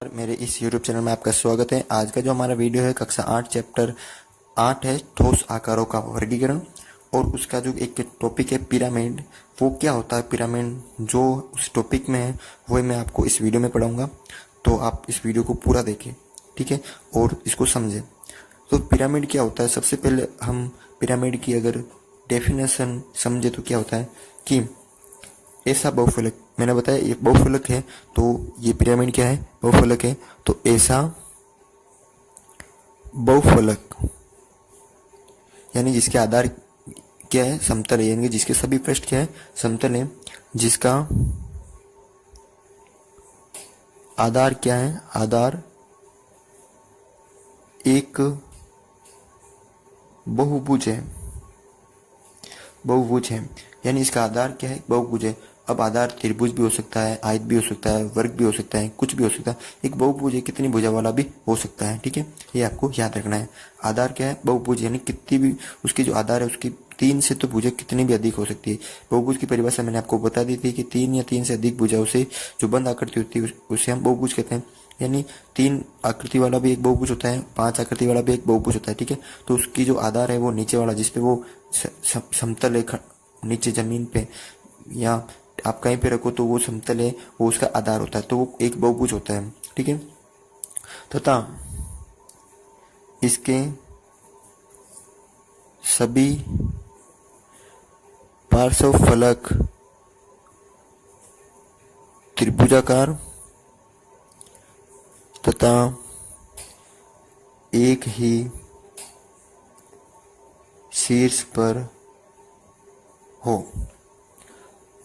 मेरे इस YouTube channel में आपका स्वागत है। आज का जो हमारा वीडियो है कक्षा 8 चैप्टर 8 है ठोस आकारों का वर्गीकरण। और उसका जो एक टॉपिक है पिरामिड, वो क्या होता है पिरामिड जो उस टॉपिक में है वो मैं आपको इस वीडियो में पढ़ाऊंगा। तो आप इस वीडियो को पूरा देखें, ठीक है, और इसको समझें। तो पिरामिड क्या होता है, सबसे पहले हम पिरामिड की अगर डेफिनेशन समझे तो क्या होता है कि ऐसा बहुफलक, मैंने बताया ये बहुफलक है, तो ये पिरामिड क्या है, बहुफलक है। तो ऐसा बहुफलक यानी जिसके आधार क्या है, समतल है, यानी कि जिसके सभी पृष्ठ क्या है, समतल है, जिसका आधार क्या है, आधार एक बहुभुज है, बहुभुज है, यानी इसका आधार क्या है, बहुभुज है। अब आधार त्रिभुज भी हो सकता है, आयत भी हो सकता है, वर्ग भी हो सकता है, कुछ भी हो सकता है। एक बहुभुज है, कितनी भुजा वाला भी हो सकता है, ठीक है, ये आपको याद रखना है। आधार क्या है, बहुभुज, यानी कितनी भी उसकी जो आधार है उसकी 3 से तो भुजा कितनी भी अधिक हो सकती है। बहुभुज की परिभाषा मैंने आपको बता दी थी कि 3 या 3 से अधिक भुजाओं से जो बंद आकृति होती है उसे हम बहुभुज कहते हैं। यानी 3 आकृति वाला भी एक बहुभुज होता है, 5 आकृति वाला भी एक बहुभुज होता है, ठीक है। तो उसकी जो आधार है वो नीचे वाला, जिसपे वो समतल है, नीचे जमीन पे या आप कहीं पे रखो तो वो समतल है, वो उसका आधार होता है, तो वो एक बहुभुज होता है, ठीक है। तथा इसके सभी पार्श्वफलक त्रिभुजाकार तथा एक ही शीर्ष पर हो,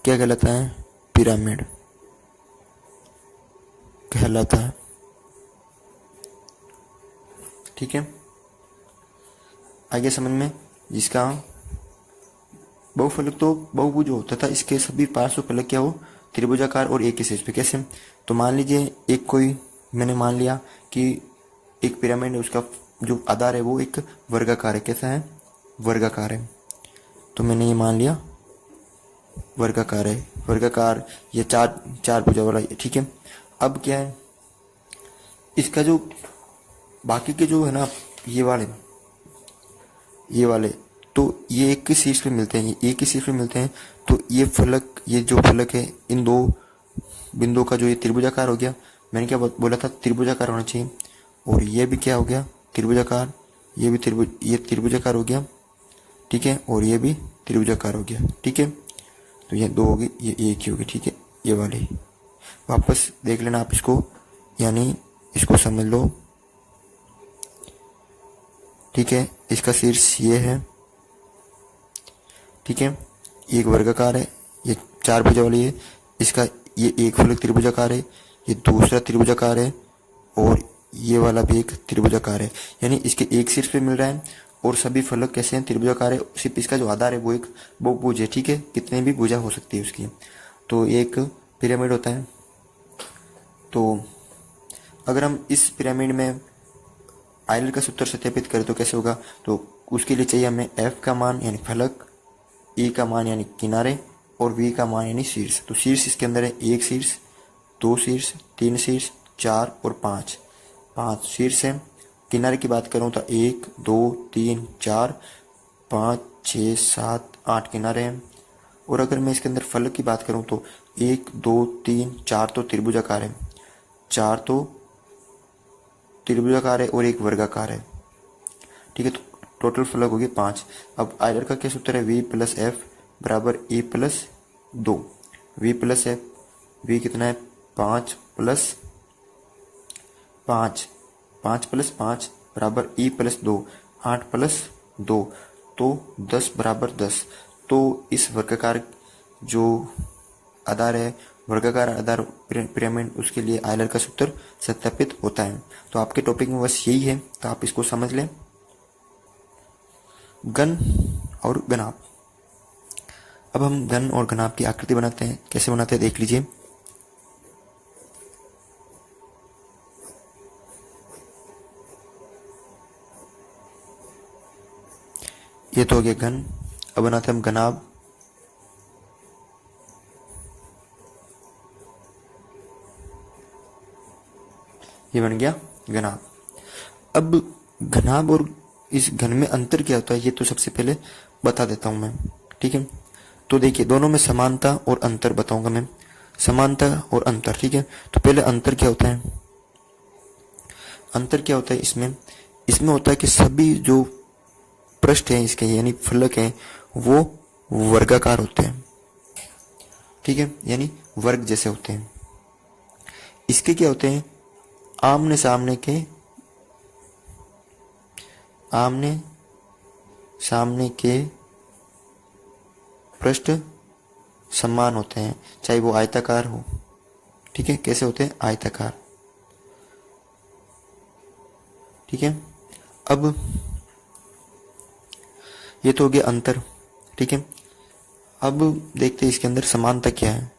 क्या कहलाता है, पिरामिड कहलाता है, ठीक है। आगे समझ में, जिसका बहुफलक तो बहुभुज हो तथा इसके सभी पार्श्वफलक क्या हो, त्रिभुजाकार और एक ही शीर्ष पे। कैसे, तो मान लीजिए एक कोई, मैंने मान लिया कि एक पिरामिड है, उसका जो आधार है वो एक वर्गाकार है। कैसा है, वर्गाकार है। तो मैंने ये मान लिया वर्गाकार है, वर्गाकार, ये चार भुजा वाला, ठीक है। अब क्या है, इसका जो बाकी के जो है ना, ये वाले तो ये एक ही शीर्ष पे मिलते हैं, ये एक ही शीर्ष पे मिलते हैं। तो ये फलक, ये जो फलक है, इन दो बिंदुओं का जो ये त्रिभुजाकार हो गया। मैंने क्या बोला था, त्रिभुजाकार होना चाहिए। और ये भी क्या हो गया, त्रिभुजाकार, ये भी ये त्रिभुजाकार हो गया, ठीक है। और ये भी त्रिभुजाकार हो गया, ठीक है। तो ये दो होगी, ये एक ही होगी, ठीक है। ये वाली वापस देख लेना आप इसको, यानी इसको समझ लो, ठीक है। इसका शीर्ष ये है, ठीक है, एक वर्गाकार है, ये चार भुजा वाली है। इसका ये एक फलक त्रिभुजाकार है, ये दूसरा त्रिभुजाकार है, और ये वाला भी एक त्रिभुजाकार है। यानी इसके एक शीर्ष पे मिल रहा है और सभी फलक कैसे हैं, त्रिभुजाकार है। सिर्फ इसका जो आधार है वो एक बहुभुज है, ठीक है, कितने भी भुजा हो सकती है उसकी। तो एक पिरामिड होता है। तो अगर हम इस पिरामिड में आयलर का सूत्र सत्यापित करें तो कैसे होगा, तो उसके लिए चाहिए हमें एफ का मान यानी फलक, ई का मान यानी किनारे, और वी का मान यानी शीर्ष। तो शीर्ष इसके अंदर है, एक शीर्ष, दो शीर्ष, तीन शीर्ष, चार और पांच, पांच शीर्ष है। किनारे की बात करूं तो 1 2 3 4 5 6 7 8 किनारे हैं। और अगर मैं इसके अंदर फलक की बात करूं तो 1 2 3 4 तो त्रिभुजाकार है, 4 तो त्रिभुजाकार है और एक वर्गाकार है, ठीक है। तो टोटल फलक होगी 5। अब आयलर का क्या सूत्र है, वी प्लस एफ बराबर A plus 2। V plus F, V कितना है, 5 प्लस 5, 5 प्लस 5 बराबर ई प्लस 2, 8 प्लस 2 तो 10 बराबर 10। तो इस वर्गाकार जो आधार है, वर्गाकार आधार पिरामिड, उसके लिए आयलर का सूत्र सत्यापित होता है। तो आपके टॉपिक में बस यही है, तो आप इसको समझ लें। घन और घनाभ, अब हम घन और घनाभ की आकृति बनाते हैं। कैसे बनाते हैं देख लीजिए। ये तो हो गया घन। अब बनाते हैं हम घनाभ। ये बन गया घनाभ। अब घनाभ और इस घन में अंतर क्या होता है ये तो सबसे पहले बता देता हूं मैं, ठीक है। तो देखिए दोनों में समानता और अंतर बताऊंगा मैं, समानता और अंतर, ठीक है। तो पहले अंतर क्या होता है, अंतर क्या होता है इसमें, इसमें होता है कि सभी जो पृष्ठ हैं इसके यानी फलक हैं वो वर्गाकार होते हैं, ठीक है, यानी वर्ग जैसे होते हैं। इसके क्या होते हैं, आमने सामने के, आमने सामने के पृष्ठ समान होते हैं, चाहे वो आयताकार हो, ठीक है। कैसे होते हैं, आयताकार, ठीक है। अब ये तो हो गया अंतर, ठीक है। अब देखते हैं इसके अंदर समानता क्या है।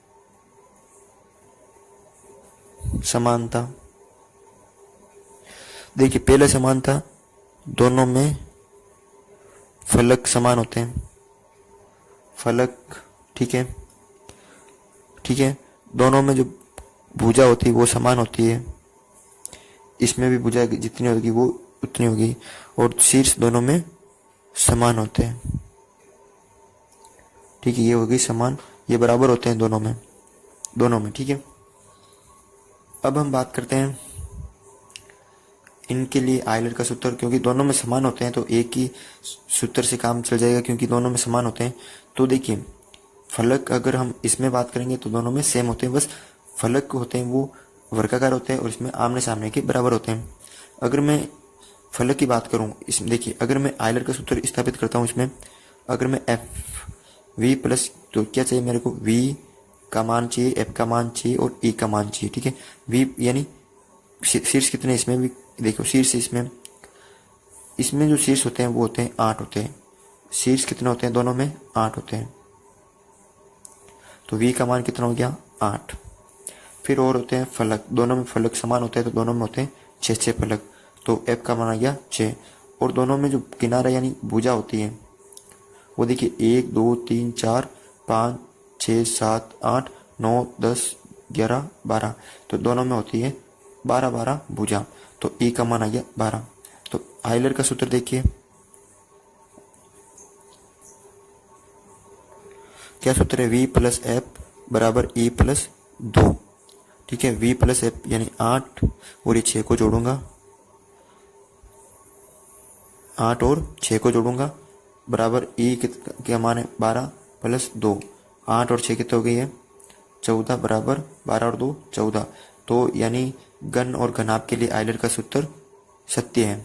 समानता देखिए पहले समानता, दोनों में फलक समान होते हैं, फलक, ठीक है, ठीक है। दोनों में जो भुजा होती है वो समान होती है, इसमें भी भुजा जितनी होगी वो उतनी होगी, और शीर्ष दोनों में समान होते हैं, ठीक है। ये होगी समान, ये बराबर होते हैं दोनों में, दोनों में, ठीक है। अब हम बात करते हैं इनके लिए आयलर का सूत्र, क्योंकि दोनों में समान होते हैं तो एक ही सूत्र से काम चल जाएगा, क्योंकि दोनों में समान होते हैं। तो देखिए फलक अगर हम इसमें बात करेंगे तो दोनों में सेम होते हैं, बस फलक होते हैं वो वर्गाकार होते हैं और इसमें आमने सामने के बराबर होते हैं। अगर मैं फलक की बात करूं, इसमें देखिए अगर मैं आयलर का सूत्र स्थापित करता हूं इसमें, अगर मैं एफ वी प्लस, तो क्या चाहिए मेरे को, वी का मान चाहिए, एफ का मान चाहिए और ई का मान चाहिए, ठीक है। वी यानी शीर्ष कितने, इसमें भी देखो शीर्ष, इसमें जो शीर्ष होते हैं वो होते हैं 8 होते हैं, शीर्ष कितने होते हैं, दोनों में 8 होते हैं। तो v का मान कितना हो गया, 8। फिर और होते हैं फलक, दोनों में फलक समान होते हैं तो दोनों में होते हैं 6 फलक, तो f का मान आ गया 6। और दोनों में जो किनारा यानी भुजा होती है वो देखिए 1 2 3 4 5 6 7 8 9 10 11 12, तो दोनों में होती है 12 भुजा, तो e का मान आ गया 12। तो आयलर का सूत्र देखिए क्या सूत्र है, v प्लस एफ बराबर e प्लस 2, ठीक है। v प्लस एफ यानी 8 और ये 6 को जोड़ूंगा, 8 और 6 को जोड़ूंगा बराबर e क्या मान है 12 प्लस 2, 8 और 6 कितने हो गई है 14 बराबर 12 और 2 14। तो यानी घन और घनाभ के लिए आयलर का सूत्र सत्य है।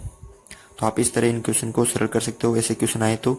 तो आप इस तरह इन क्वेश्चन को सरल कर सकते हो, ऐसे क्वेश्चन आए तो